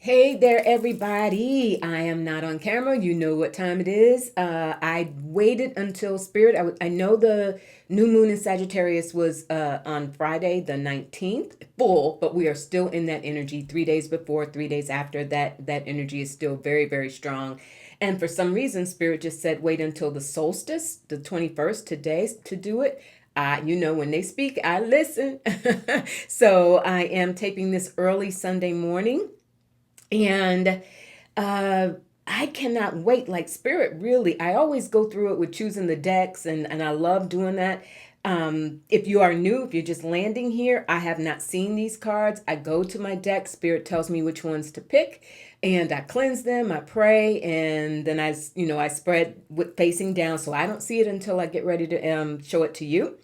Hey there, everybody. I am not on camera. You know what time it is. I waited until Spirit. I know the new moon in Sagittarius was on Friday, the 19th, full, but we are still in that energy 3 days before, 3 days after. That energy is still very, very strong. And for some reason, Spirit just said wait until the solstice, the 21st, today, to do it. When they speak, I listen. So I am taping this early Sunday morning. And uh, I cannot wait. Like Spirit, really, I always go through it with choosing the decks, and I love doing that. If you are new, if you're just landing here, I have not seen these cards. I go to my deck. Spirit tells me which ones to pick, and I cleanse them. I pray, and then I spread with facing down, so I don't see it until I get ready to show it to you.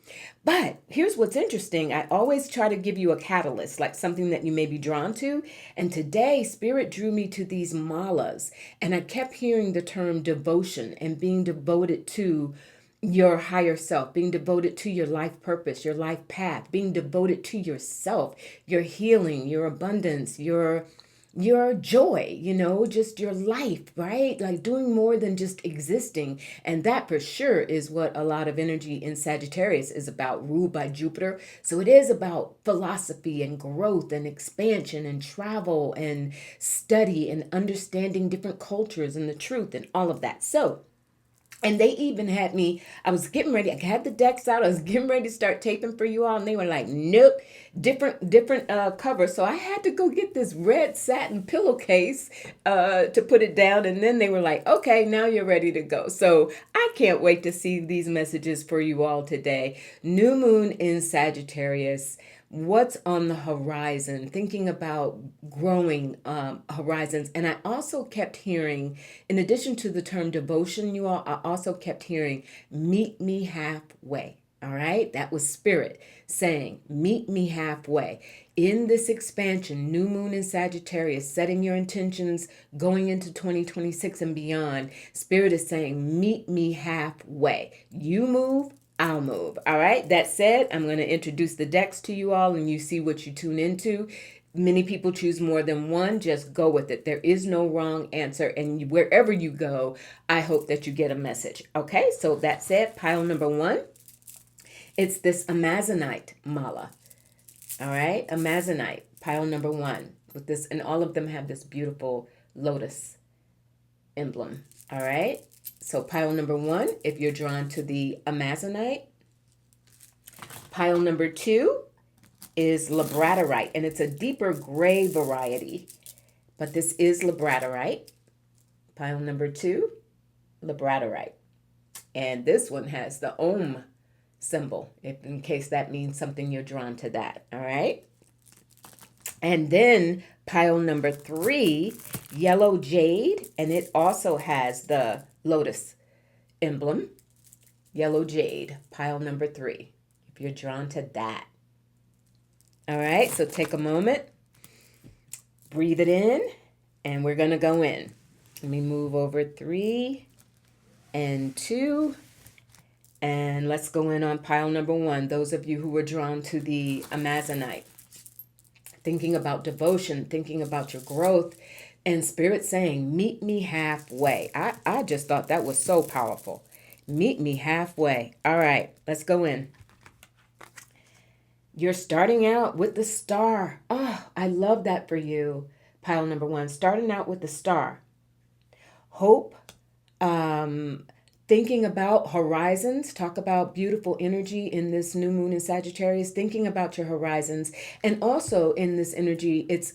But here's what's interesting. I always try to give you a catalyst, like something that you may be drawn to. And today, Spirit drew me to these malas. And I kept hearing the term devotion and being devoted to your higher self, being devoted to your life purpose, your life path, being devoted to yourself, your healing, your abundance, your joy, just your life, right? Like doing more than just existing. And that for sure is what a lot of energy in Sagittarius is about, ruled by Jupiter. So it is about philosophy and growth and expansion and travel and study and understanding different cultures and the truth and all of that. So and they even had me, I was getting ready, I had the decks out, I was getting ready to start taping for you all, and they were like, nope, different cover. So I had to go get this red satin pillowcase to put it down, and then they were like, okay, now you're ready to go. So I can't wait to see these messages for you all today. New moon in Sagittarius. What's on the horizon, thinking about growing horizons. And I also kept hearing, in addition to the term devotion, you all, I also kept hearing, meet me halfway. All right, that was Spirit saying, meet me halfway. In this expansion, new moon in Sagittarius, setting your intentions going into 2026 and beyond, Spirit is saying, meet me halfway. You move, I'll move. All right. That said, I'm going to introduce the decks to you all and you see what you tune into. Many people choose more than one. Just go with it. There is no wrong answer. And wherever you go, I hope that you get a message. Okay. So that said, pile number one, it's this Amazonite mala. All right. Amazonite, pile number one with this. And all of them have this beautiful lotus emblem. All right. So pile number one, if you're drawn to the Amazonite. Pile number two is Labradorite, and it's a deeper gray variety, but this is Labradorite. Pile number two, Labradorite. And this one has the Om symbol, if in case that means something you're drawn to that. All right. And then pile number three, yellow jade, and it also has the lotus emblem. Yellow jade, pile number three, if you're drawn to that. All right, so take a moment, breathe it in, and we're going to go in. Let me move over 3 and 2, and let's go in on pile number one. Those of you who were drawn to the Amazonite, thinking about devotion, thinking about your growth, and Spirit saying, meet me halfway. I just thought that was so powerful. Meet me halfway. All right, let's go in. You're starting out with the star. Oh, I love that for you. Pile number one, starting out with the star. Hope, thinking about horizons, talk about beautiful energy in this new moon in Sagittarius, thinking about your horizons. And also in this energy, it's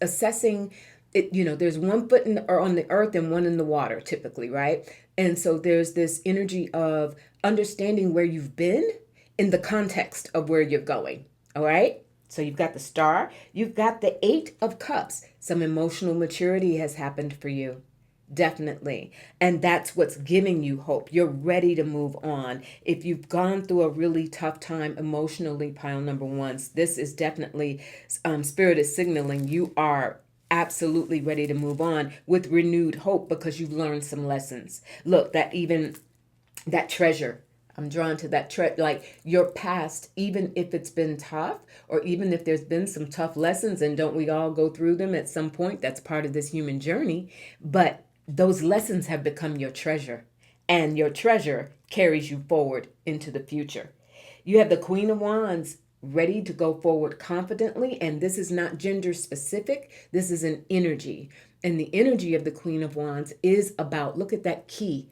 assessing it, there's one foot on the earth and one in the water typically, right? And so there's this energy of understanding where you've been in the context of where you're going. All right. So you've got the star, you've got the 8 of cups. Some emotional maturity has happened for you. Definitely. And that's what's giving you hope. You're ready to move on. If you've gone through a really tough time emotionally, pile number ones, this is definitely, Spirit is signaling you are absolutely ready to move on with renewed hope because you've learned some lessons. Look, that treasure I'm drawn to that like your past, even if it's been tough, or even if there's been some tough lessons, and don't we all go through them at some point? That's part of this human journey. But those lessons have become your treasure, and your treasure carries you forward into the future. You have the Queen of Wands ready to go forward confidently, and this is not gender specific. This is an energy. And the energy of the Queen of Wands is about, look at that key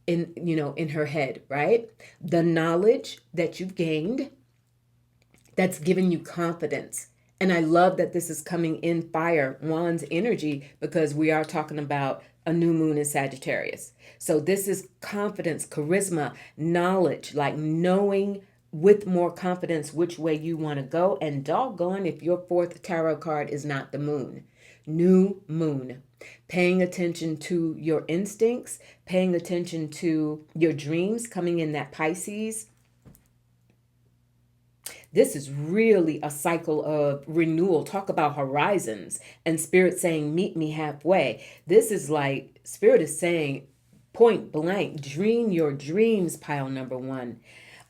in her head, right? The knowledge that you've gained that's given you confidence. And I love that this is coming in fire, Wands energy, because we are talking about a new moon in Sagittarius. So this is confidence, charisma, knowledge, like knowing with more confidence which way you want to go. And doggone if your fourth tarot card is not the moon. New moon. Paying attention to your instincts, paying attention to your dreams coming in that Pisces. This is really a cycle of renewal. Talk about horizons and Spirit saying, meet me halfway. This is like Spirit is saying, point blank, dream your dreams, pile number one.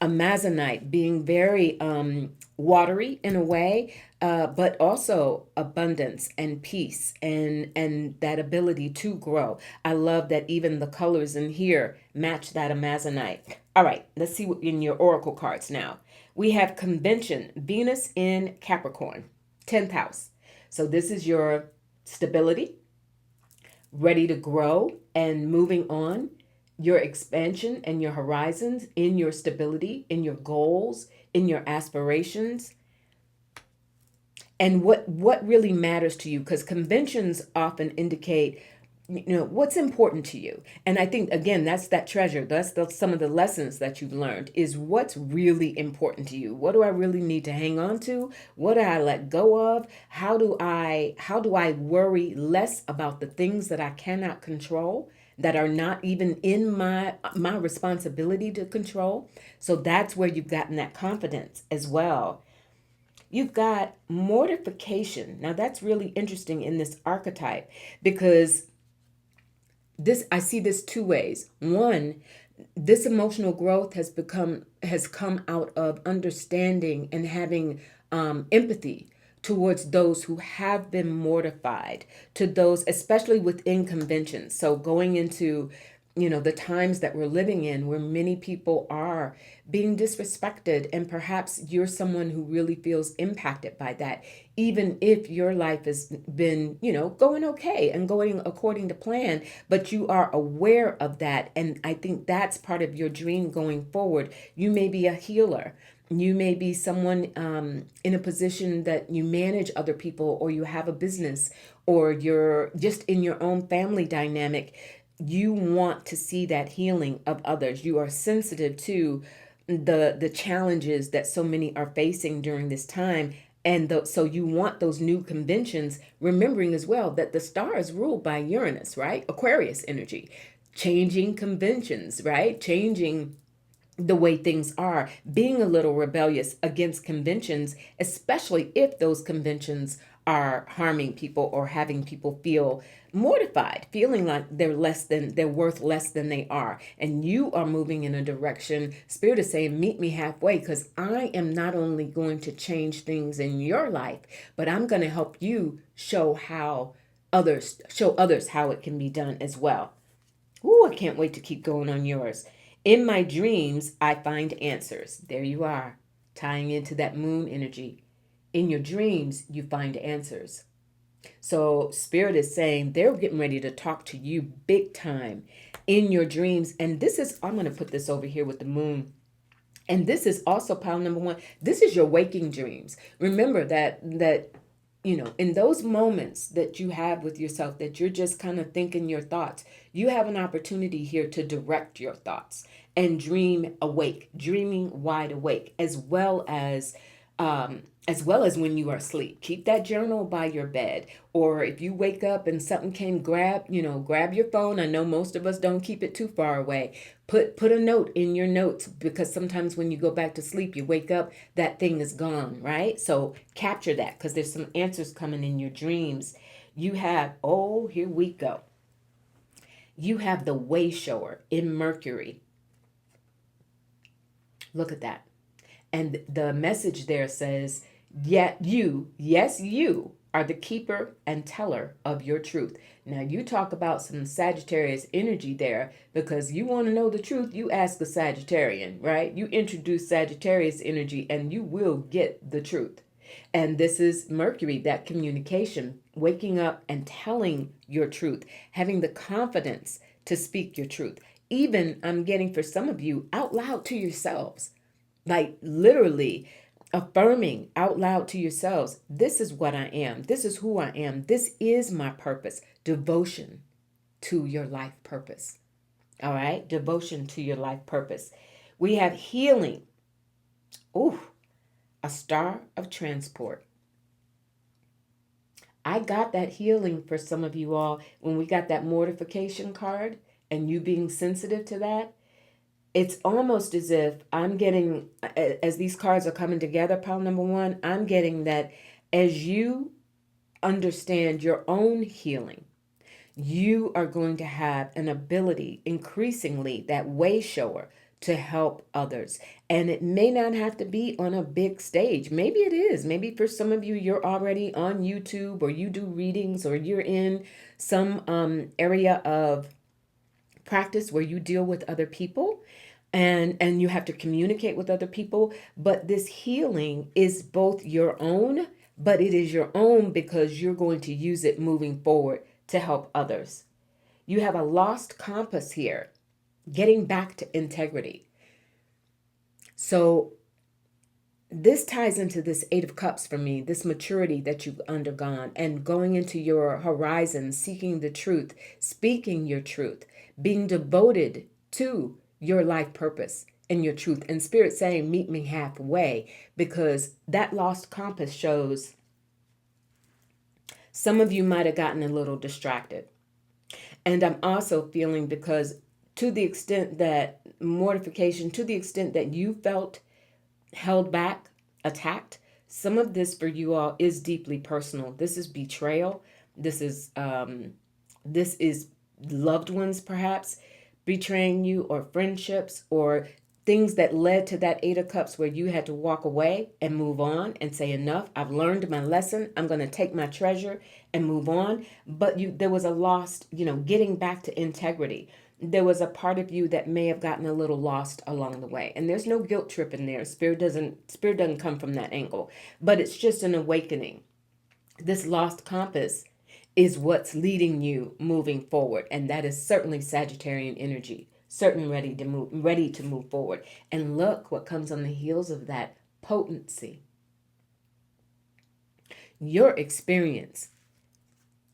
Amazonite being very watery in a way, but also abundance and peace and that ability to grow. I love that even the colors in here match that Amazonite. All right, let's see what in your oracle cards now. We have convention, Venus in Capricorn, 10th house. So this is your stability, ready to grow and moving on, your expansion and your horizons, in your stability, in your goals, in your aspirations, and what really matters to you, because conventions often indicate what's important to you. And I think again, that's that treasure, that's some of the lessons that you've learned, is what's really important to you. What do I really need to hang on to? What do I let go of? How do I worry less about the things that I cannot control, that are not even in my responsibility to control? So that's where you've gotten that confidence as well. You've got mortification. Now that's really interesting in this archetype, because this, I see this two ways. One, this emotional growth has come out of understanding and having empathy towards those who have been mortified, to those especially within conventions. So going into the times that we're living in, where many people are being disrespected, and perhaps you're someone who really feels impacted by that, even if your life has been going okay and going according to plan, but you are aware of that. And I think that's part of your dream going forward. You may be a healer. You may be someone in a position that you manage other people, or you have a business, or you're just in your own family dynamic. You want to see that healing of others. You are sensitive to the challenges that so many are facing during this time. And so you want those new conventions, remembering as well that the star is ruled by Uranus, right? Aquarius energy, changing conventions, right? Changing the way things are, being a little rebellious against conventions, especially if those conventions are harming people or having people feel mortified, feeling like they're worth less than they are. And you are moving in a direction, Spirit is saying, meet me halfway, because I am not only going to change things in your life, but I'm going to help you show others how it can be done as well. Ooh, I can't wait to keep going on yours. In my dreams, I find answers. There you are, tying into that moon energy. In your dreams, you find answers. So Spirit is saying they're getting ready to talk to you big time in your dreams. And this is, I'm going to put this over here with the moon. And this is also pile number one. This is your waking dreams. Remember that in those moments that you have with yourself, that you're just kind of thinking your thoughts, you have an opportunity here to direct your thoughts and dream awake, dreaming wide awake, as well as when you are asleep. Keep that journal by your bed, or if you wake up and something came, grab your phone. I know most of us don't keep it too far away. Put a note in your notes, because sometimes when you go back to sleep, you wake up, that thing is gone, right? So capture that, because there's some answers coming in your dreams. You have, oh, here we go. You have the way shower in Mercury. Look at that. And the message there says, yet you, yes, you are the keeper and teller of your truth. Now, you talk about some Sagittarius energy there, because you want to know the truth, you ask a Sagittarian, right? You introduce Sagittarius energy and you will get the truth. And this is Mercury, that communication, waking up and telling your truth, having the confidence to speak your truth. Even I'm getting for some of you out loud to yourselves, like literally affirming out loud to yourselves, this is what I am. This is who I am. This is my purpose. Devotion to your life purpose. All right. Devotion to your life purpose. We have healing. Ooh, a star of transport. I got that healing for some of you all when we got that mortification card and you being sensitive to that. It's almost as if I'm getting, as these cards are coming together, pile number one, I'm getting that as you understand your own healing, you are going to have an ability, increasingly, that way shower to help others. And it may not have to be on a big stage. Maybe it is. Maybe for some of you, you're already on YouTube, or you do readings, or you're in some area of practice where you deal with other people, and you have to communicate with other people. But this healing is both your own, but it is your own because you're going to use it moving forward to help others. You have a lost compass here, getting back to integrity. So this ties into this Eight of Cups for me, this maturity that you've undergone and going into your horizon, seeking the truth, speaking your truth, being devoted to your life purpose and your truth. And Spirit saying, meet me halfway, because that lost compass shows some of you might have gotten a little distracted. And I'm also feeling, because to the extent that mortification, to the extent that you felt held back, attacked, some of this for you all is deeply personal. This is betrayal. This is loved ones perhaps betraying you, or friendships, or things that led to that Eight of Cups where you had to walk away and move on and say, enough, I've learned my lesson, I'm going to take my treasure and move on. But there was a lost, getting back to integrity. There was a part of you that may have gotten a little lost along the way. And there's no guilt trip in there. Spirit doesn't come from that angle, but it's just an awakening. This lost compass is what's leading you moving forward. And that is certainly Sagittarian energy, certainly ready to move forward. And look what comes on the heels of that: potency. Your experience,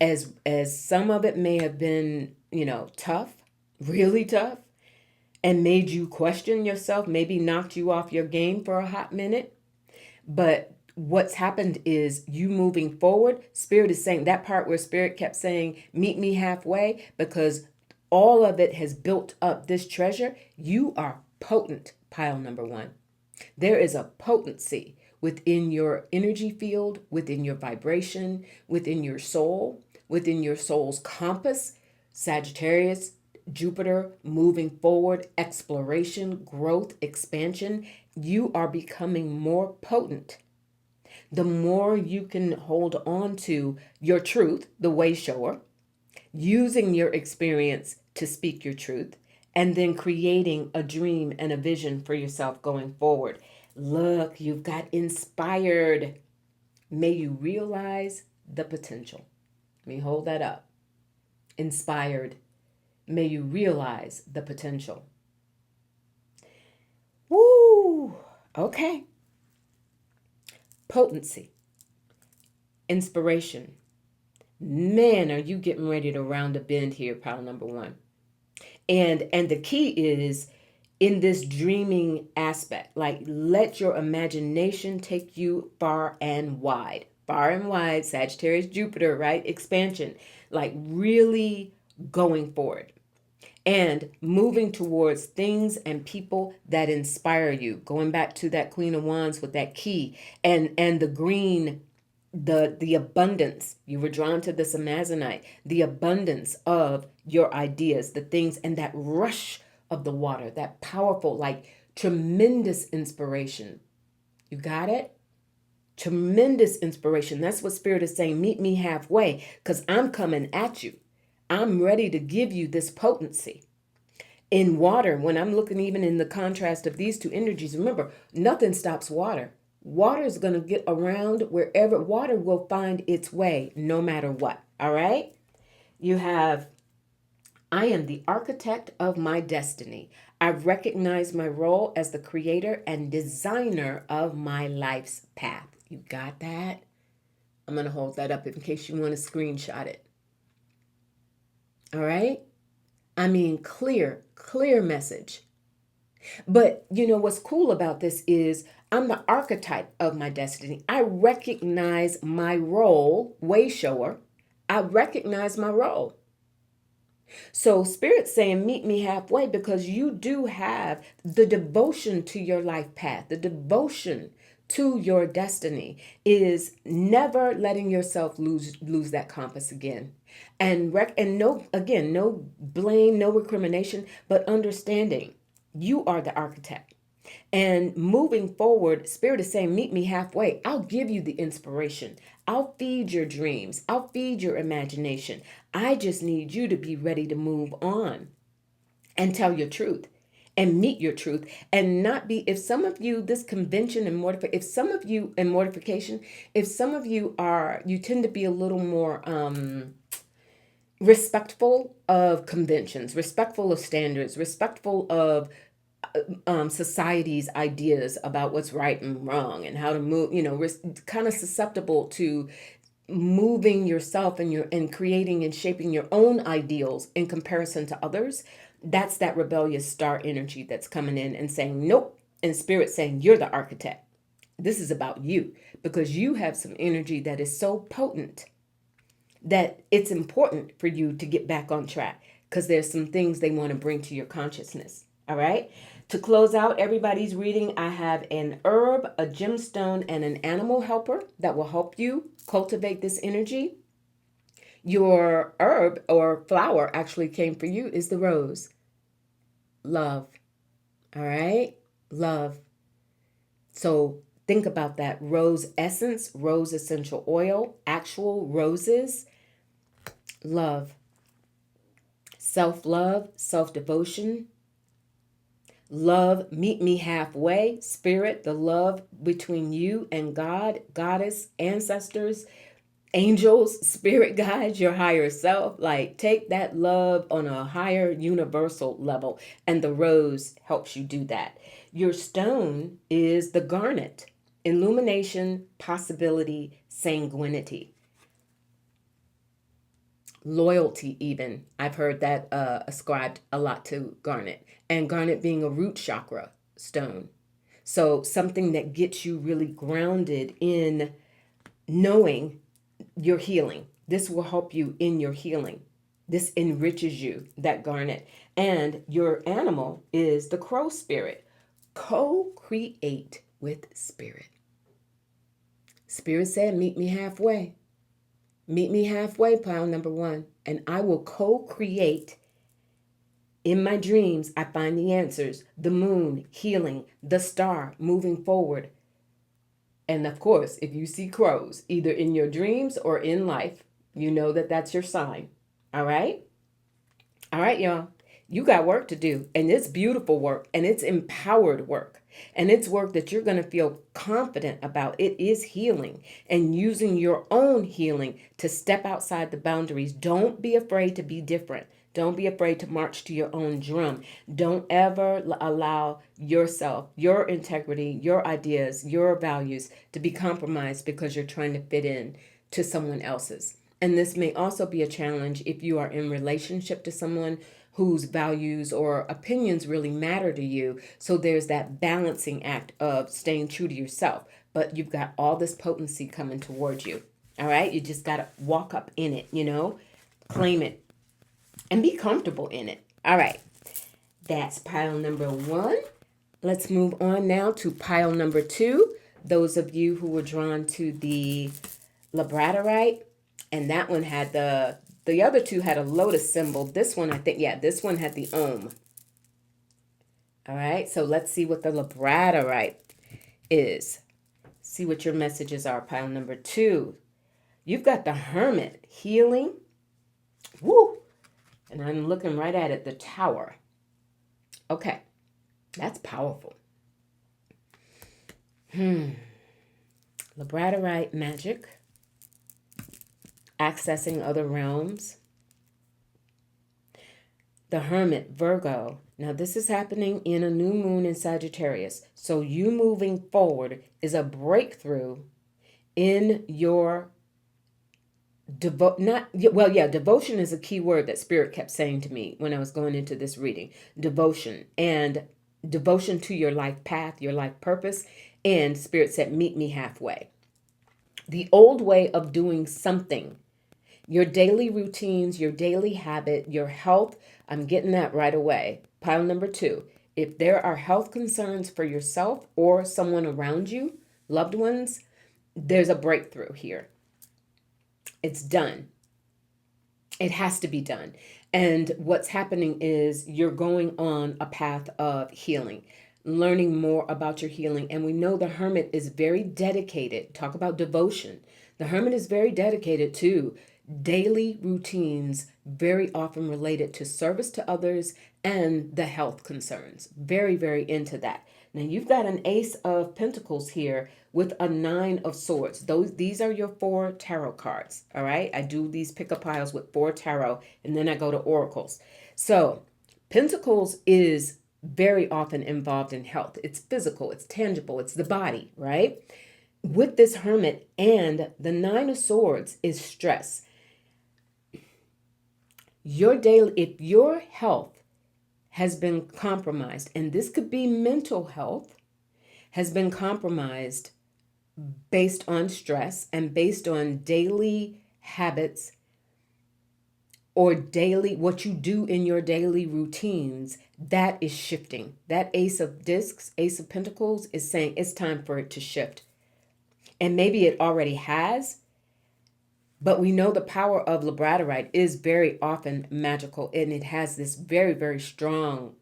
as some of it may have been, tough, really tough, and made you question yourself, maybe knocked you off your game for a hot minute. But what's happened is you moving forward, Spirit is saying that part where Spirit kept saying, meet me halfway, because all of it has built up this treasure. You are potent, pile number one. There is a potency within your energy field, within your vibration, within your soul, within your soul's compass. Sagittarius, Jupiter, moving forward, exploration, growth, expansion. You are becoming more potent. The more you can hold on to your truth, the way shower, using your experience to speak your truth, and then creating a dream and a vision for yourself going forward. Look, you've got inspired. May you realize the potential. Let me hold that up. Inspired. May you realize the potential. Woo! Okay. Potency. Inspiration. Man, are you getting ready to round a bend here, pile number one. And the key is in this dreaming aspect, like let your imagination take you far and wide. Far and wide, Sagittarius, Jupiter, right? Expansion, like really going forward and moving towards things and people that inspire you. Going back to that Queen of Wands with that key and the green, the abundance. You were drawn to this Amazonite, the abundance of your ideas, the things, and that rush of the water, that powerful, like Tremendous inspiration. You got it? Tremendous inspiration. That's what Spirit is saying. Meet me halfway, because I'm coming at you. I'm ready to give you this potency. In water, when I'm looking even in the contrast of these two energies, remember, nothing stops water. Water is going to get around wherever. Water will find its way no matter what. All right? You have, I am the architect of my destiny. I recognize my role as the creator and designer of my life's path. You got that? I'm going to hold that up in case you want to screenshot it. All right? I mean, clear message. But you know what's cool about this is I'm the archetype of my destiny. I recognize my role, way shower. I recognize my role. So Spirit's saying, meet me halfway, because you do have the devotion to your life path. The devotion to your destiny is never letting yourself lose that compass again. And no, again, no blame, no recrimination, but understanding you are the architect. And moving forward, Spirit is saying, meet me halfway. I'll give you the inspiration. I'll feed your dreams. I'll feed your imagination. I just need you to be ready to move on and tell your truth and meet your truth, and not be, if some of you, this convention and mortification, if some of you, and mortification, if some of you are, you tend to be a little more respectful of conventions, respectful of standards, respectful of society's ideas about what's right and wrong and how to move, kind of susceptible to moving yourself and creating and shaping your own ideals in comparison to others. That's that rebellious star energy that's coming in and saying, nope. And Spirit saying, you're the architect. This is about you, because you have some energy that is so potent that it's important for you to get back on track, because there's some things they want to bring to your consciousness. All right. To close out everybody's reading, I have an herb, a gemstone, and an animal helper that will help you cultivate this energy. Your herb or flower actually came for you is the rose. Love. All right. Love. So think about that. Rose essence, rose essential oil, actual roses. Love. Self-love, self-devotion. Love, meet me halfway. Spirit, the love between you and God, goddess, ancestors, angels, spirit guides, your higher self. Like, take that love on a higher universal level, and the rose helps you do that. Your stone is the garnet. Illumination, possibility, sanguinity. Loyalty, even. I've heard that ascribed a lot to garnet. And garnet being a root chakra stone. So something that gets you really grounded in knowing your healing. This will help you in your healing. This enriches you, that garnet. And your animal is the crow spirit. Co-create with Spirit. Spirit said, meet me halfway. Meet me halfway, pile number 1, and I will co-create. In my dreams, I find the answers, the moon, healing, the star, moving forward. And of course, if you see crows, either in your dreams or in life, you know that that's your sign. All right? All right, y'all. You got work to do, and it's beautiful work, and it's empowered work, and it's work that you're going to feel confident about. It is healing, and using your own healing to step outside the boundaries. Don't be afraid to be different. Don't be afraid to march to your own drum. Don't ever allow yourself, your integrity, your ideas, your values to be compromised because you're trying to fit in to someone else's. And this may also be a challenge if you are in relationship to someone whose values or opinions really matter to you. So there's that balancing act of staying true to yourself, but you've got all this potency coming towards you. All right. You just got to walk up in it, claim it and be comfortable in it. All right. That's pile number 1. Let's move on now to pile number 2. Those of you who were drawn to the Labradorite, and that one had the other two had a lotus symbol. This one, I think, this one had the Om. All right, so let's see what the Labradorite is. See what your messages are. Pile number 2. You've got the Hermit, healing. Woo! And I'm looking right at it, the Tower. Okay, that's powerful. Labradorite magic, accessing other realms. The Hermit, Virgo. Now, this is happening in a new moon in Sagittarius. So, you moving forward is a breakthrough in your devotion is a key word that Spirit kept saying to me when I was going into this reading. Devotion and devotion to your life path, your life purpose. And Spirit said, meet me halfway. The old way of doing something, your daily routines, your daily habit, your health, I'm getting that right away. Pile number 2. If there are health concerns for yourself or someone around you, loved ones, there's a breakthrough here. It's done. It has to be done. And what's happening is you're going on a path of healing, learning more about your healing. And we know the Hermit is very dedicated. Talk about devotion. The Hermit is very dedicated to daily routines, very often related to service to others and the health concerns. Very, very into that. Now you've got an Ace of Pentacles here with a 9 of Swords. These are your 4 tarot cards. All right. I do these pick-up piles with 4 tarot and then I go to oracles. So Pentacles is very often involved in health. It's physical, it's tangible, it's the body, right? With this Hermit and the 9 of Swords is stress. If your health has been compromised, and this could be mental health, has been compromised based on stress and based on daily habits or daily what you do in your daily routines, that is shifting. That Ace of Discs, Ace of Pentacles is saying it's time for it to shift. And maybe it already has, but we know the power of Labradorite is very often magical, and it has this very, very strong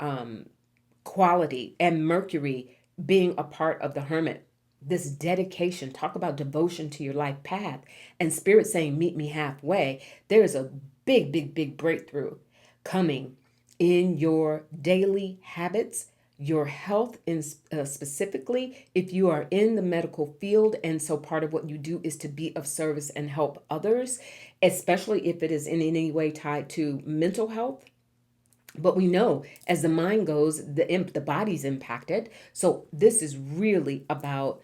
quality. And Mercury being a part of the Hermit, this dedication, talk about devotion to your life path, and Spirit saying, meet me halfway. There's a big, big, big breakthrough coming in your daily habits, your health in specifically if you are in the medical field. And so part of what you do is to be of service and help others, especially if it is in any way tied to mental health. But we know as the mind goes, the body's impacted. So this is really about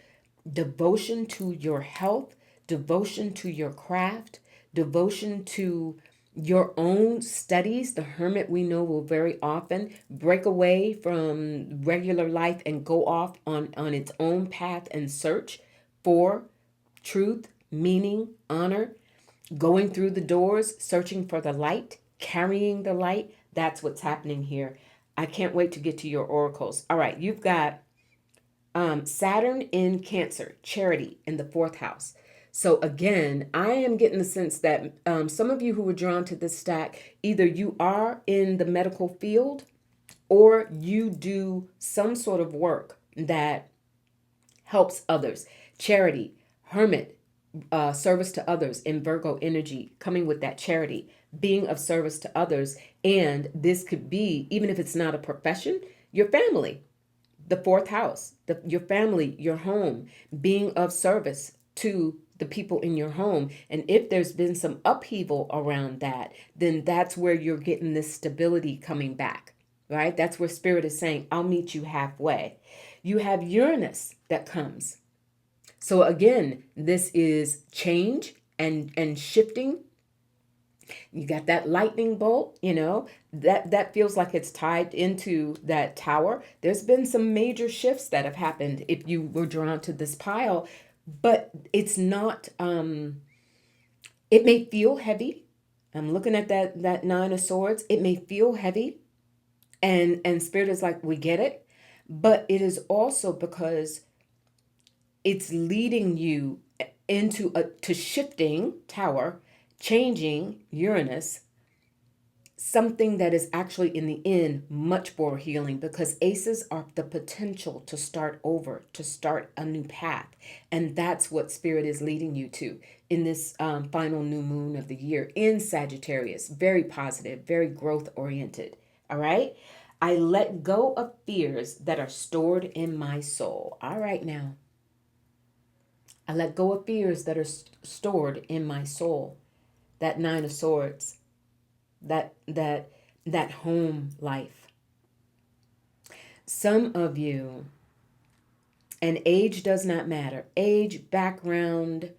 devotion to your health, devotion to your craft, devotion to your own studies. The Hermit, we know, will very often break away from regular life and go off on its own path and search for truth, meaning, honor, going through the doors, searching for the light, carrying the light. That's what's happening here. I can't wait to get to your oracles. All right, you've got Saturn in Cancer, charity in the 4th house. So again, I am getting the sense that some of you who were drawn to this stack, either you are in the medical field or you do some sort of work that helps others. Charity, Hermit, service to others in Virgo energy, coming with that charity, being of service to others. And this could be, even if it's not a profession, your family, the 4th house, your family, your home, being of service to the people in your home. And if there's been some upheaval around that, then that's where you're getting this stability coming back, right? That's where Spirit is saying, I'll meet you halfway. You have Uranus that comes. So again, this is change and shifting. You got that lightning bolt, that feels like it's tied into that tower. There's been some major shifts that have happened if you were drawn to this pile, but it's not, it may feel heavy. I'm looking at that 9 of Swords. It may feel heavy and Spirit is like, we get it, but it is also because it's leading you into to shifting tower, changing Uranus, something that is actually in the end much more healing, because aces are the potential to start over, to start a new path. And that's what Spirit is leading you to in this final new moon of the year in Sagittarius. Very positive, very growth oriented. All right. I let go of fears that are stored in my soul. All right, now. I let go of fears that are stored in my soul. That Nine of Swords, that home life. Some of you, and age does not matter. Age, background,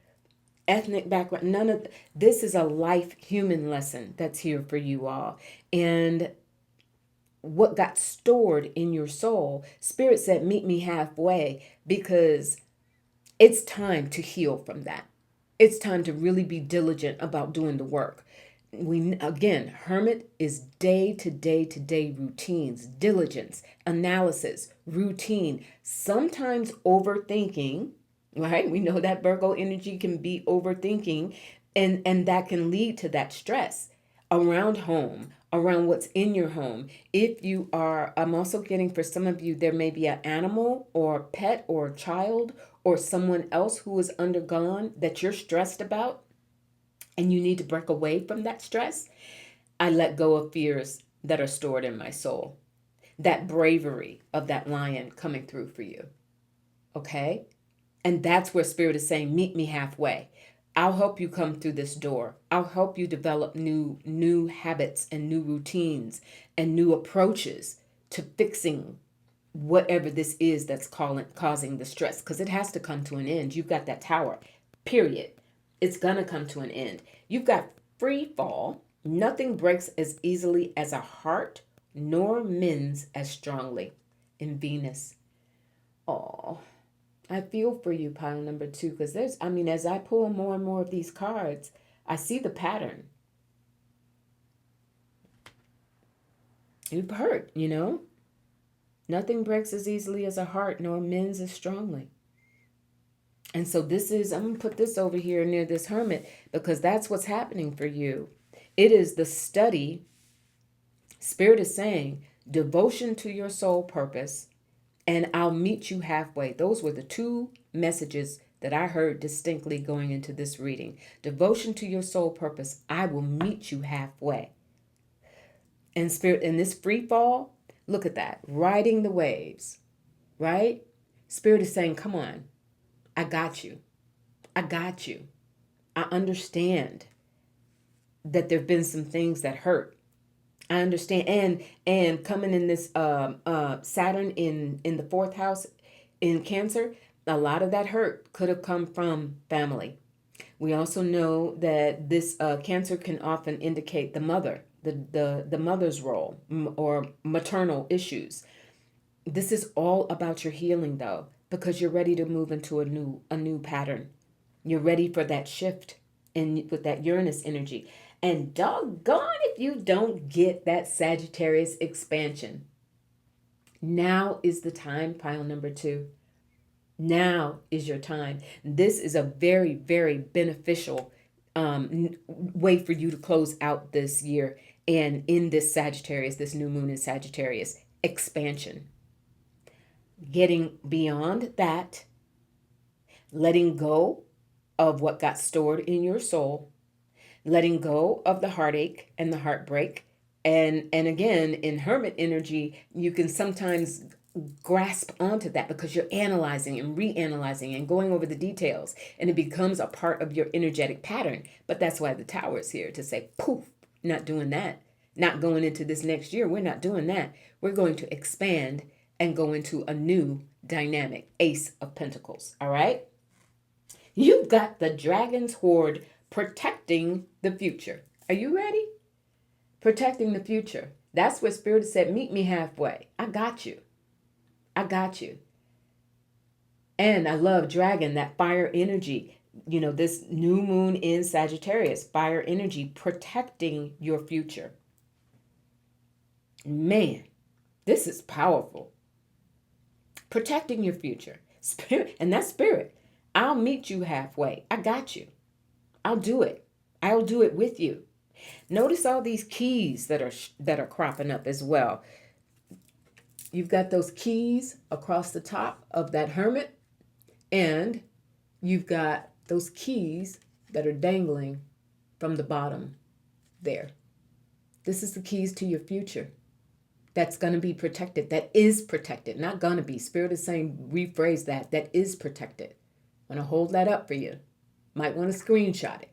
ethnic background, none of this is a life human lesson that's here for you all. And what got stored in your soul, Spirit said, meet me halfway, because it's time to heal from that. It's time to really be diligent about doing the work. We again, Hermit is day to day to day routines, diligence, analysis, routine, sometimes overthinking, right? We know that Virgo energy can be overthinking, and that can lead to that stress around home, around what's in your home. If you are, I'm also getting for some of you, there may be an animal or pet or child or someone else who has undergone that you're stressed about, and you need to break away from that stress. I let go of fears that are stored in my soul. That bravery of that lion coming through for you. Okay? And that's where Spirit is saying, meet me halfway. I'll help you come through this door. I'll help you develop new habits and new routines and new approaches to fixing whatever this is that's causing the stress, because it has to come to an end. You've got that tower, period. It's going to come to an end. You've got free fall. Nothing breaks as easily as a heart, nor mends as strongly in Venus. Oh, I feel for you, pile number 2, because as I pull more and more of these cards, I see the pattern. You've hurt, Nothing breaks as easily as a heart, nor mends as strongly. And so I'm going to put this over here near this Hermit, because that's what's happening for you. It is the study. Spirit is saying, devotion to your soul purpose, and I'll meet you halfway. Those were the two messages that I heard distinctly going into this reading. Devotion to your soul purpose, I will meet you halfway. And Spirit, in this free fall, look at that, riding the waves, right? Spirit is saying, come on, I got you. I got you. I understand that there have been some things that hurt. I understand. And coming in this Saturn in the 4th house in Cancer, a lot of that hurt could have come from family. We also know that this Cancer can often indicate the mother, the mother's role or maternal issues. This is all about your healing, though, because you're ready to move into a new pattern. You're ready for that shift with that Uranus energy. And doggone if you don't get that Sagittarius expansion. Now is the time, pile number 2. Now is your time. This is a very, very beneficial way for you to close out this year. And in this Sagittarius, this new moon in Sagittarius, expansion. Getting beyond that, letting go of what got stored in your soul, letting go of the heartache and the heartbreak. And again, in Hermit energy, you can sometimes grasp onto that because you're analyzing and reanalyzing and going over the details, and it becomes a part of your energetic pattern. But that's why the Tower is here, to say, poof, not doing that. Not going into this next year. We're not doing that. We're going to expand and go into a new dynamic. Ace of Pentacles. All right. You've got the Dragon's Hoard, protecting the future. Are you ready? Protecting the future. That's what Spirit said, meet me halfway. I got you. I got you. And I love Dragon, that fire energy. This new moon in Sagittarius, fire energy, protecting your future. Man, this is powerful. Protecting your future. Spirit, and that's Spirit. I'll meet you halfway. I got you. I'll do it. I'll do it with you. Notice all these keys that are cropping up as well. You've got those keys across the top of that hermit, and you've got those keys that are dangling from the bottom there. This is the keys to your future. That's going to be protected. That is protected. Not going to be. Spirit is saying, rephrase that. That is protected. I'm going to hold that up for you. Might want to screenshot it.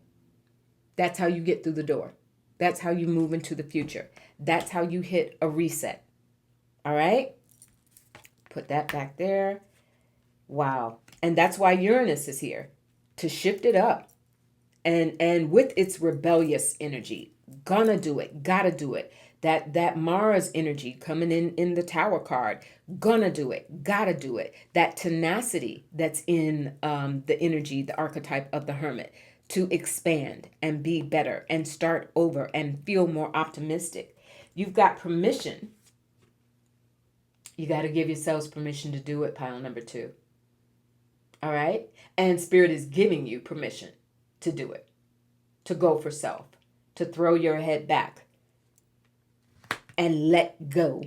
That's how you get through the door. That's how you move into the future. That's how you hit a reset. All right? Put that back there. Wow. And that's why Uranus is here, to shift it up. And with its rebellious energy, gonna do it, gotta do it. That Mars energy coming in the Tower card, gonna do it, gotta do it. That tenacity that's in the energy, the archetype of the Hermit, to expand and be better and start over and feel more optimistic. You've got permission. You got to give yourselves permission to do it, pile number 2. All right? And Spirit is giving you permission to do it, to go for self, to throw your head back and let go.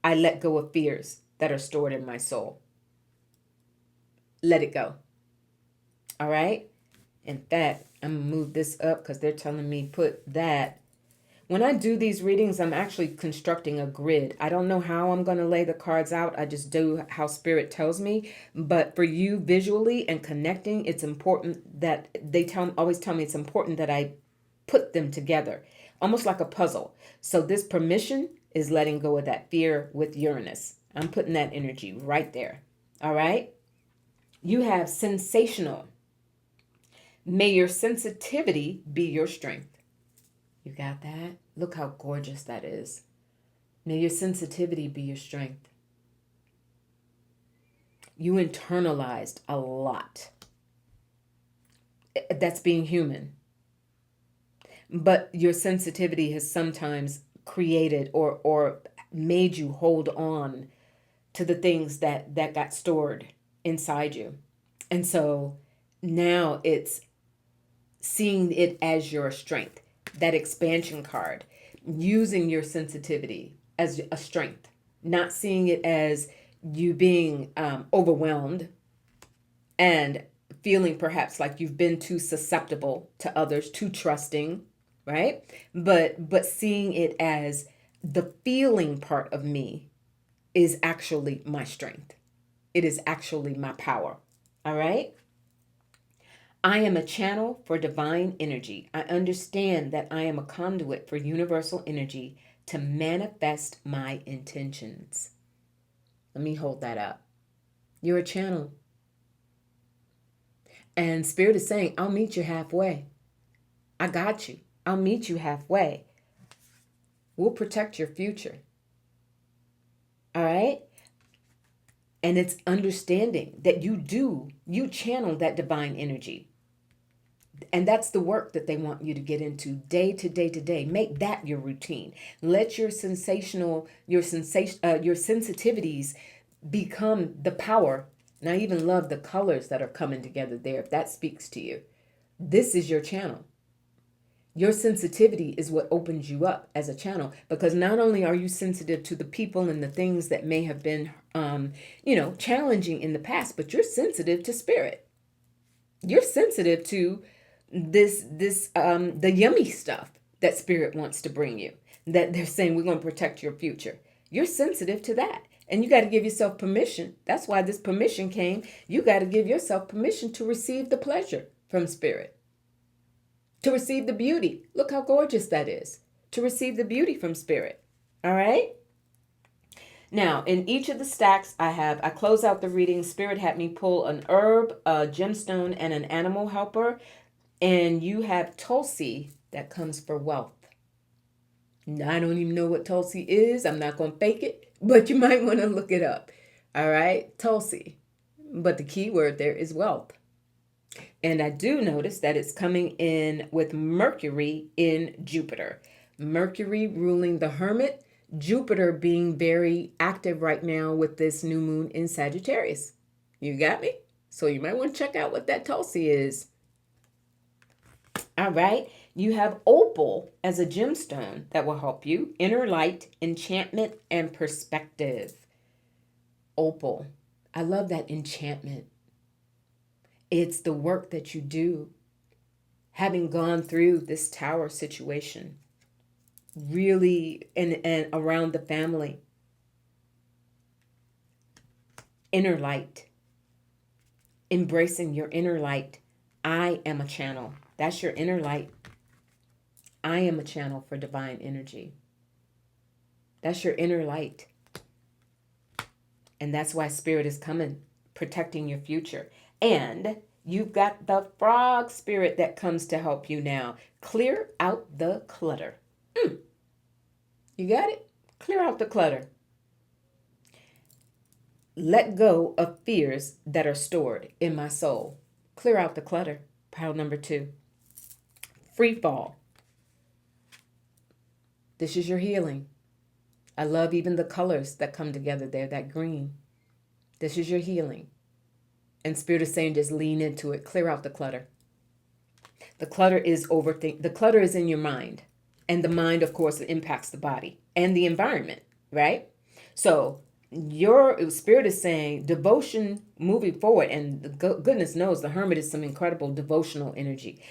I let go of fears that are stored in my soul. Let it go. All right? In fact, I'm going to move this up because they're telling me put that. When I do these readings, I'm actually constructing a grid. I don't know how I'm going to lay the cards out. I just do how Spirit tells me. But for you visually and connecting, it's important that always tell me it's important that I put them together, almost like a puzzle. So this permission is letting go of that fear with Uranus. I'm putting that energy right there. All right? You have sensational. May your sensitivity be your strength. You got that? Look how gorgeous that is. May your sensitivity be your strength. You internalized a lot. That's being human. But your sensitivity has sometimes created or made you hold on to the things that got stored inside you. And so now it's seeing it as your strength. That expansion card, using your sensitivity as a strength, not seeing it as you being overwhelmed and feeling perhaps like you've been too susceptible to others, too trusting, right? But seeing it as the feeling part of me is actually my strength. It is actually my power. All right? I am a channel for divine energy. I understand that I am a conduit for universal energy to manifest my intentions. Let me hold that up. You're a channel. And Spirit is saying, I'll meet you halfway. I got you. I'll meet you halfway. We'll protect your future. All right? And it's understanding that you channel that divine energy. And that's the work that they want you to get into day to day to day. Make that your routine. Let your sensitivities become the power. And I even love the colors that are coming together there. If that speaks to you, this is your channel. Your sensitivity is what opens you up as a channel, because not only are you sensitive to the people and the things that may have been, challenging in the past, but you're sensitive to Spirit. You're sensitive to the yummy stuff that Spirit wants to bring you, that they're saying we're going to protect your future. You're sensitive to that. And you got to give yourself permission. That's why this permission came. You got to give yourself permission to receive the pleasure from Spirit, to receive the beauty. Look how gorgeous that is. To receive the beauty from Spirit. All right. Now, in each of the stacks I close out the reading. Spirit had me pull an herb, a gemstone, and an animal helper. And you have Tulsi that comes for wealth. Now, I don't even know what Tulsi is. I'm not going to fake it, but you might want to look it up. All right, Tulsi. But the key word there is wealth. And I do notice that it's coming in with Mercury in Jupiter. Mercury ruling the Hermit, Jupiter being very active right now with this new moon in Sagittarius. You got me? So you might want to check out what that Tulsi is. All right. You have opal as a gemstone that will help you. Inner light, enchantment, and perspective. Opal. I love that enchantment. It's the work that you do. Having gone through this tower situation, really, and around the family. Inner light. Embracing your inner light. I am a channel. That's your inner light. I am a channel for divine energy. That's your inner light. And that's why spirit is coming, protecting your future. And you've got the frog spirit that comes to help you now. Clear out the clutter. You got it? Clear out the clutter. Let go of fears that are stored in my soul. Clear out the clutter. Pile number 2. Free fall. This is your healing. I love even the colors that come together there, that green. This is your healing. And Spirit is saying just lean into it. Clear out the clutter. The clutter is The clutter is in your mind. And the mind, of course, impacts the body and the environment, right? So your Spirit is saying devotion moving forward. And goodness knows the Hermit is some incredible devotional energy.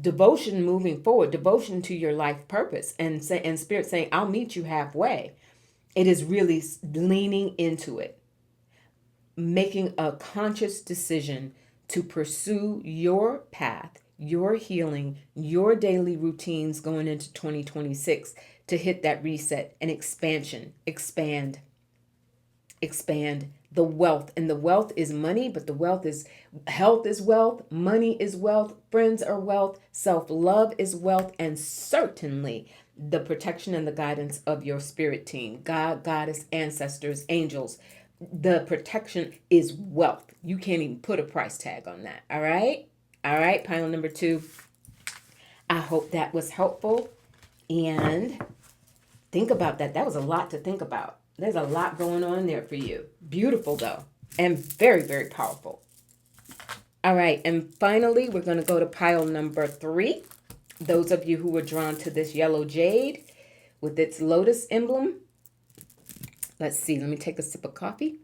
Devotion moving forward, devotion to your life purpose. And Spirit saying, I'll meet you halfway. It is really leaning into it. Making a conscious decision to pursue your path, your healing, your daily routines going into 2026 to hit that reset and expansion, expand the wealth. And the wealth is money, but the wealth is health is wealth, money is wealth, friends are wealth, self-love is wealth, and certainly the protection and the guidance of your spirit team, God, Goddess, ancestors, angels. The protection is wealth. You can't even put a price tag on that. All right. All right. Pile number 2. I hope that was helpful. And think about that. That was a lot to think about. There's a lot going on there for you. Beautiful, though. And very, very powerful. All right. And finally, we're going to go to pile number 3. Those of you who were drawn to this yellow jade with its lotus emblem. Let's see. Let me take a sip of coffee.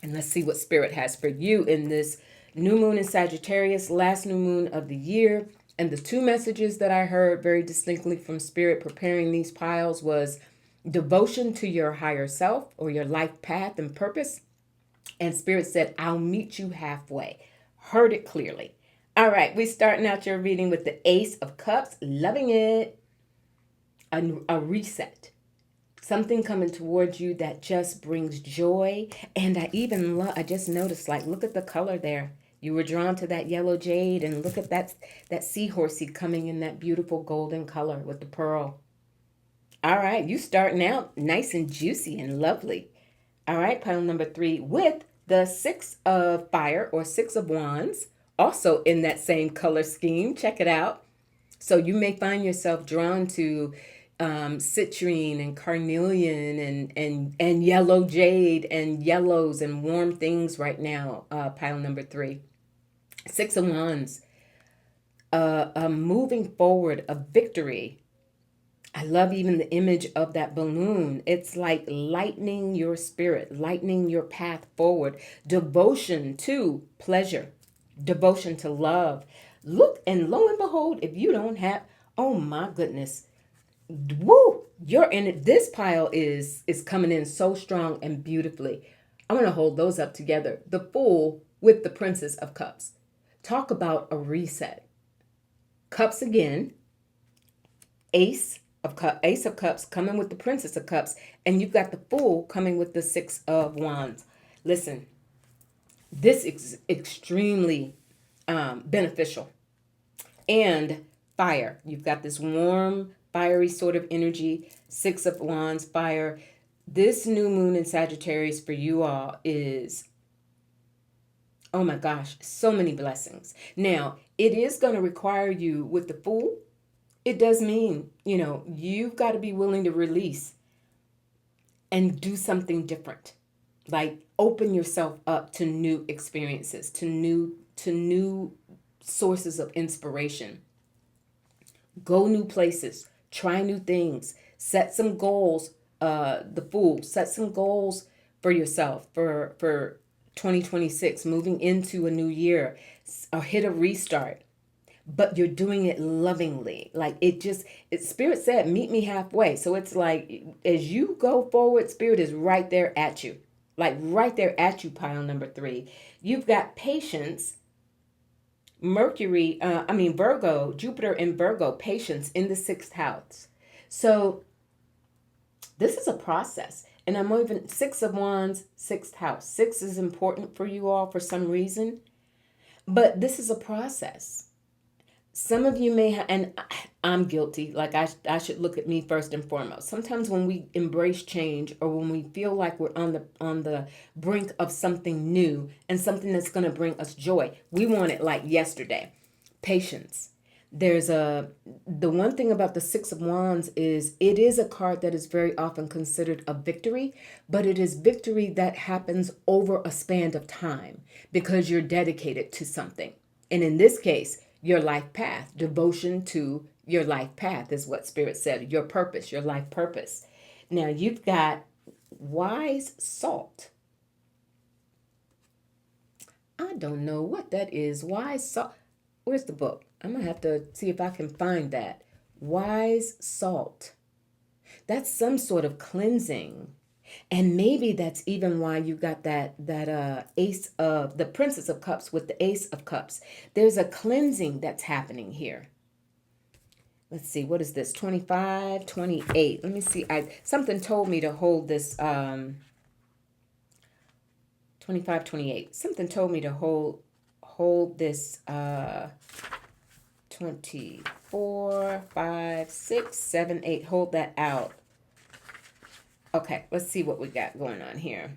And let's see what Spirit has for you in this new moon in Sagittarius, last new moon of the year. And the 2 messages that I heard very distinctly from Spirit preparing these piles was devotion to your higher self or your life path and purpose. And Spirit said, I'll meet you halfway. Heard it clearly. All right, we're starting out your reading with the Ace of Cups. Loving it. A reset. Something coming towards you that just brings joy. And I just noticed, like, look at the color there. You were drawn to that yellow jade, and look at that seahorsey coming in that beautiful golden color with the pearl. All right, you starting out nice and juicy and lovely. All right, pile number 3 with the 6 of fire or 6 of wands, also in that same color scheme. Check it out. So you may find yourself drawn to citrine and carnelian and yellow jade and yellows and warm things right now. Pile number 3. 6 of wands. Moving forward, a victory. I love even the image of that balloon. It's like lightening your spirit, lightening your path forward. Devotion to pleasure, devotion to love. Look, and lo and behold, if you don't have, oh my goodness, woo, you're in it. This pile is coming in so strong and beautifully. I'm going to hold those up together. The Fool with the Princess of Cups. Talk about a reset. Cups again. Ace of Cups coming with the Princess of Cups. And you've got the Fool coming with the 6 of Wands. Listen, this is extremely beneficial. And fire. You've got this warm, fiery sort of energy. 6 of Wands, fire. This new moon in Sagittarius for you all is, oh my gosh, so many blessings. Now, it is going to require you with the Fool. It does mean, you've got to be willing to release and do something different. Like open yourself up to new experiences, to new to new sources of inspiration. Go new places, try new things, set some goals. The Fool, set some goals for yourself for 2026, moving into a new year, or hit a restart. But you're doing it lovingly. Like Spirit said, meet me halfway. So it's like, as you go forward, Spirit is right there at you. Like right there at you, pile number 3. You've got patience, Virgo, Jupiter in Virgo, patience in the 6th house. So this is a process. And I'm moving 6 of Wands, 6th house. 6 is important for you all for some reason. But this is a process. Some of you may have, and I'm guilty, like I should look at me first and foremost. Sometimes when we embrace change, or when we feel like we're on the brink of something new and something that's going to bring us joy, we want it like yesterday. Patience. The one thing about the 6 of Wands is it is a card that is very often considered a victory, but it is victory that happens over a span of time because you're dedicated to something. And in this case, your life path, devotion to your life path is what Spirit said, your purpose, your life purpose. Now you've got wise salt. I don't know what that is. Wise salt. Where's the book? I'm going to have to see if I can find that. Wise salt. That's some sort of cleansing. And maybe that's even why you got that ace of the Princess of Cups with the Ace of Cups. There's a cleansing that's happening here. Let's see, what is this? 25, 28. Let me see. Something told me to hold this 25, 28. Something told me to hold this 24, 5, 6, 7, 8. Hold that out. Okay, let's see what we got going on here.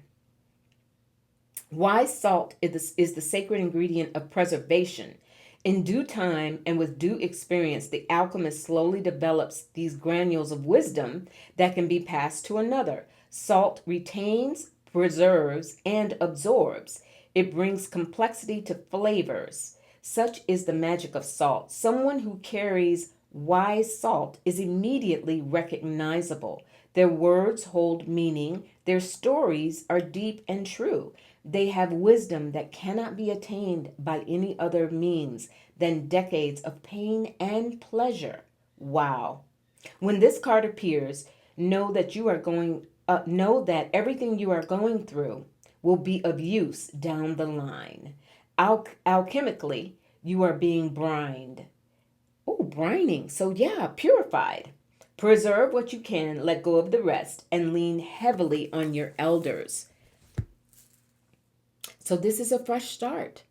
Wise salt is the sacred ingredient of preservation. In due time and with due experience, the alchemist slowly develops these granules of wisdom that can be passed to another. Salt retains, preserves, and absorbs. It brings complexity to flavors. Such is the magic of salt. Someone who carries wise salt is immediately recognizable. Their words hold meaning. Their stories are deep and true. They have wisdom that cannot be attained by any other means than decades of pain and pleasure. Wow. When this card appears, know that everything you are going through will be of use down the line. Alchemically, you are being brined. Oh, brining. So yeah, purified. Preserve what you can, let go of the rest, and lean heavily on your elders. So this is a fresh start.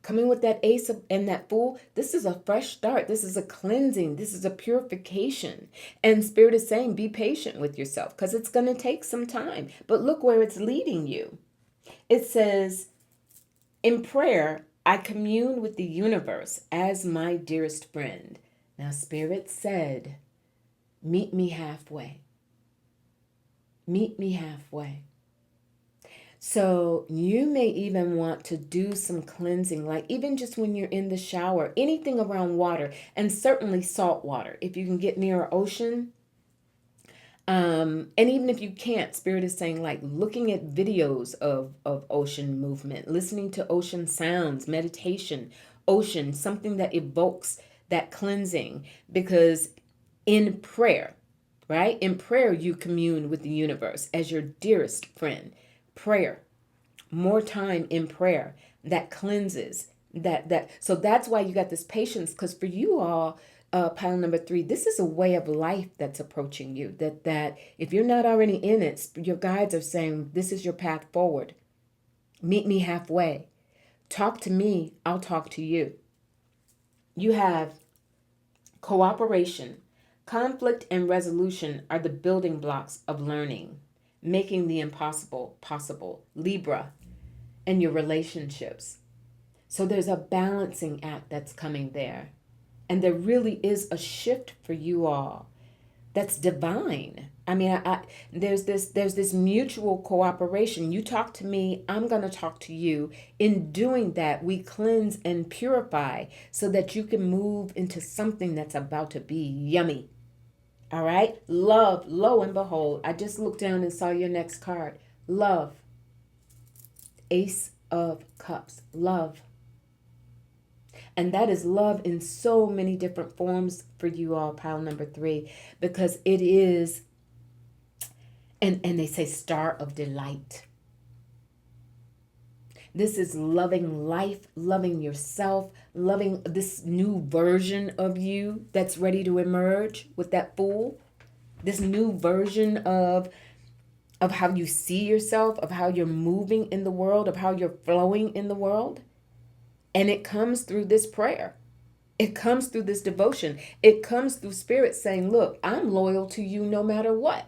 Coming with that Ace and that Fool, this is a fresh start. This is a cleansing. This is a purification. And Spirit is saying, be patient with yourself because it's going to take some time. But look where it's leading you. It says, in prayer, I commune with the universe as my dearest friend. Now, Spirit said, meet me halfway. Meet me halfway. So you may even want to do some cleansing, like even just when you're in the shower, anything around water, and certainly salt water. If you can get near an ocean, and even if you can't, Spirit is saying like looking at videos of ocean movement, listening to ocean sounds, meditation, ocean, something that evokes that cleansing. Because in prayer, right? In prayer, you commune with the universe as your dearest friend. Prayer, more time in prayer that cleanses so that's why you got this patience, because for you all, pile number 3, this is a way of life that's approaching you, that if you're not already in it, your guides are saying this is your path forward. Meet me halfway. Talk to me, I'll talk to you. You have cooperation. Conflict and resolution are the building blocks of learning, making the impossible possible. Libra, and your relationships. So there's a balancing act that's coming there. And there really is a shift for you all. that's divine. I mean, there's this mutual cooperation. You talk to me, I'm going to talk to you. In doing that, we cleanse and purify so that you can move into something that's about to be yummy. All right? Love, lo and behold, I just looked down and saw your next card. Love, Ace of Cups, love. And that is love in so many different forms for you all, pile number 3, because it is, and they say star of delight. This is loving life, loving yourself, loving this new version of you that's ready to emerge with that Fool. This new version of how you see yourself, of how you're moving in the world, of how you're flowing in the world. And it comes through this prayer. It comes through this devotion. It comes through Spirit saying, look, I'm loyal to you no matter what.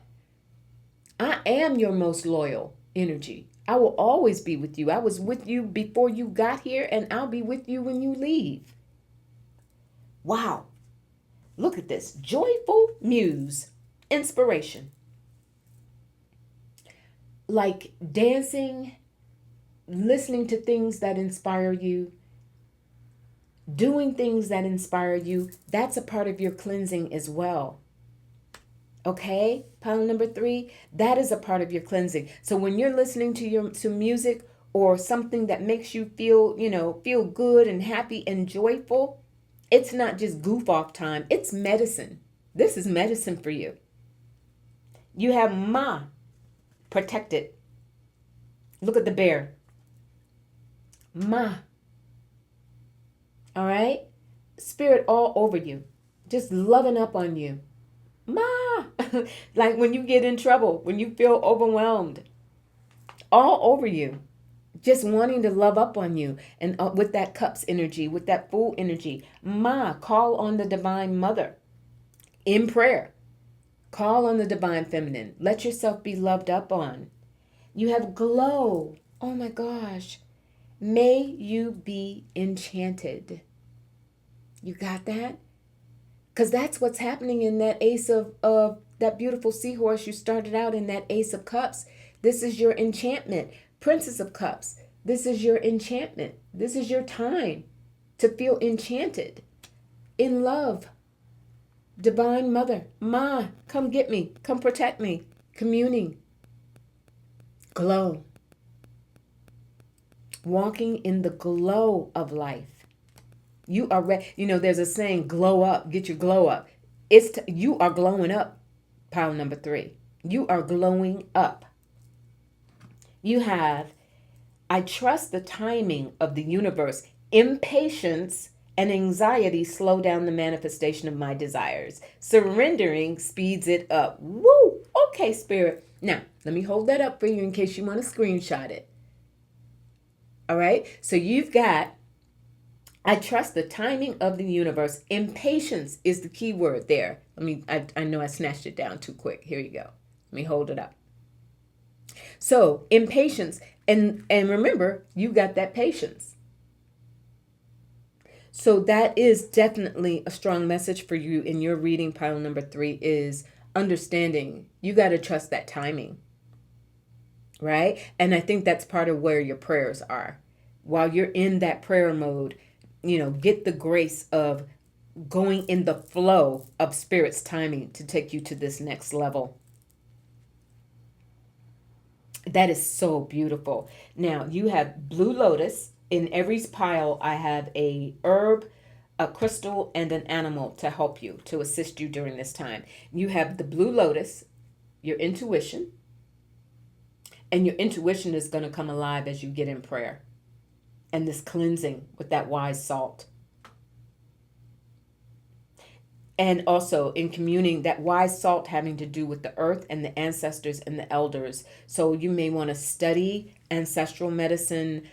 I am your most loyal energy. I will always be with you. I was with you before you got here, and I'll be with you when you leave. Wow. Look at this. Joyful muse. Inspiration. Like dancing, listening to things that inspire you, doing things that inspire you, that's a part of your cleansing as well. Okay, pile number 3, that is a part of your cleansing. So when you're listening to music or something that makes you feel good and happy and joyful, it's not just goof off time, it's medicine. This is medicine for you. You have Ma, protected. Look at the bear. Ma. All right? Spirit all over you. Just loving up on you. Ma. Like when you get in trouble, when you feel overwhelmed. All over you. Just wanting to love up on you. And with that cups energy, with that Fool energy. Ma. Call on the Divine Mother. In prayer. Call on the Divine Feminine. Let yourself be loved up on. You have glow. Oh my gosh. May you be enchanted. You got that? Because that's what's happening in that Ace of that beautiful seahorse. You started out in that Ace of Cups. This is your enchantment. Princess of Cups. This is your enchantment. This is your time to feel enchanted, in love. Divine Mother. Ma, come get me. Come protect me. Communing. Glow. Walking in the glow of life. You are there's a saying, glow up, get your glow up. You are glowing up, pile number 3. You are glowing up. You have, I trust the timing of the universe. Impatience and anxiety slow down the manifestation of my desires. Surrendering speeds it up. Woo! Okay, Spirit. Now, let me hold that up for you in case you want to screenshot it. All right? So you've got, I trust the timing of the universe. Impatience is the key word there. I know I snatched it down too quick. Here you go. Let me hold it up. So impatience, and remember, you got that patience. So that is definitely a strong message for you in your reading, pile number 3, is understanding. You got to trust that timing. Right? And I think that's part of where your prayers are. While you're in that prayer mode, get the grace of going in the flow of Spirit's timing to take you to this next level. That is so beautiful. Now, you have Blue Lotus. In every pile, I have a herb, a crystal, and an animal to help you, to assist you during this time. You have the Blue Lotus, your intuition. And your intuition is going to come alive as you get in prayer. And this cleansing with that wise salt. And also in communing, that wise salt having to do with the earth and the ancestors and the elders. So you may want to study ancestral medicine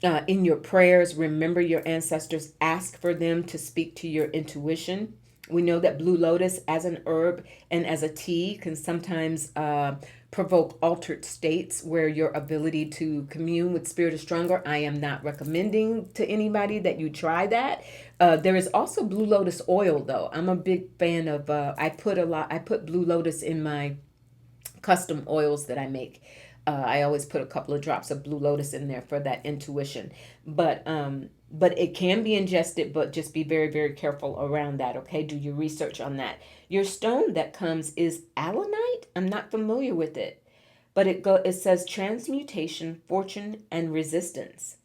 in your prayers. Remember your ancestors. Ask for them to speak to your intuition. We know that Blue Lotus as an herb and as a tea can sometimes provoke altered states where your ability to commune with spirit is stronger. I am not recommending to anybody that you try that. There is also blue lotus oil, though. I'm a big fan of. I put blue lotus in my custom oils that I make. I always put a couple of drops of blue lotus in there for that intuition. But it can be ingested, but just be very, very careful around that. Okay, do your research on that. Your stone that comes is allanite. I'm not familiar with it, but it says transmutation, fortune, and resistance.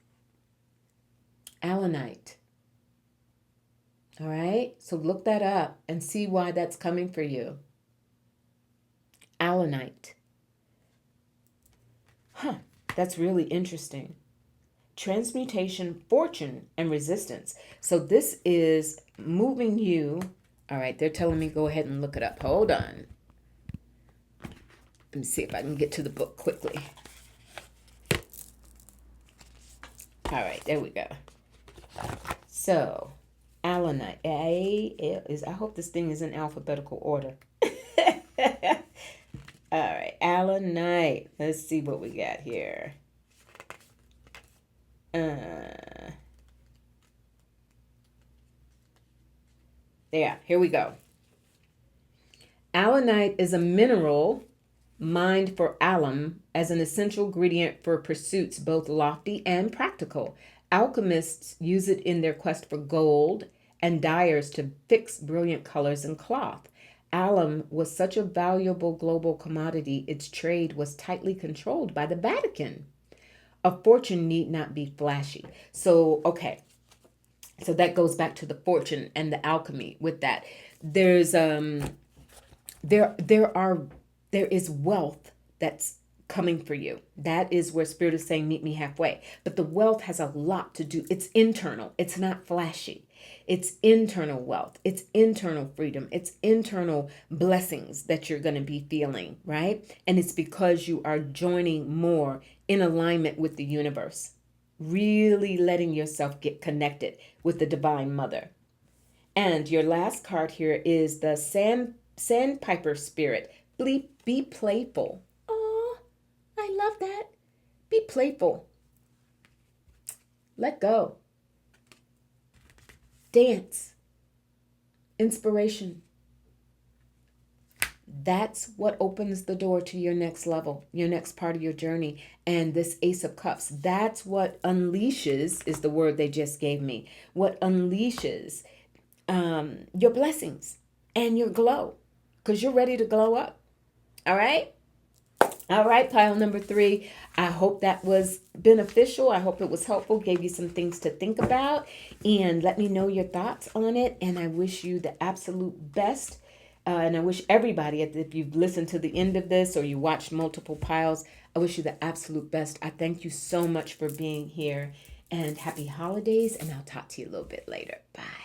Allanite. All right, so look that up and see why that's coming for you. Allanite. Huh, that's really interesting. Transmutation, fortune, and resistance. So this is moving you. All right, they're telling me go ahead and look it up. Hold on. Let me see if I can get to the book quickly. All right, there we go. So, allanite. I hope this thing is in alphabetical order. All right, allanite. Let's see what we got here. Here we go. Allanite is a mineral mined for alum as an essential ingredient for pursuits both lofty and practical. Alchemists use it in their quest for gold and dyers to fix brilliant colors in cloth. Alum was such a valuable global commodity, its trade was tightly controlled by the Vatican. A fortune need not be flashy. So, okay. So that goes back to the fortune and the alchemy with that. There's there is wealth that's coming for you. That is where Spirit is saying meet me halfway. But the wealth has a lot to do. It's internal. It's not flashy. It's internal wealth. It's internal freedom. It's internal blessings that you're going to be feeling, right? And it's because you are joining more in alignment with the universe. Really letting yourself get connected with the Divine Mother. And your last card here is the Sandpiper Spirit. Be playful. Oh, I love that. Be playful. Let go. Dance. Inspiration. That's what opens the door to your next level, your next part of your journey. And this Ace of Cups, that's what unleashes, is the word they just gave me, what unleashes your blessings and your glow, because you're ready to glow up. All right? All right, pile number 3. I hope that was beneficial. I hope it was helpful, gave you some things to think about, and let me know your thoughts on it. And I wish you the absolute best. And I wish everybody, if you've listened to the end of this or you watched multiple piles, I wish you the absolute best. I thank you so much for being here, and happy holidays. And I'll talk to you a little bit later. Bye.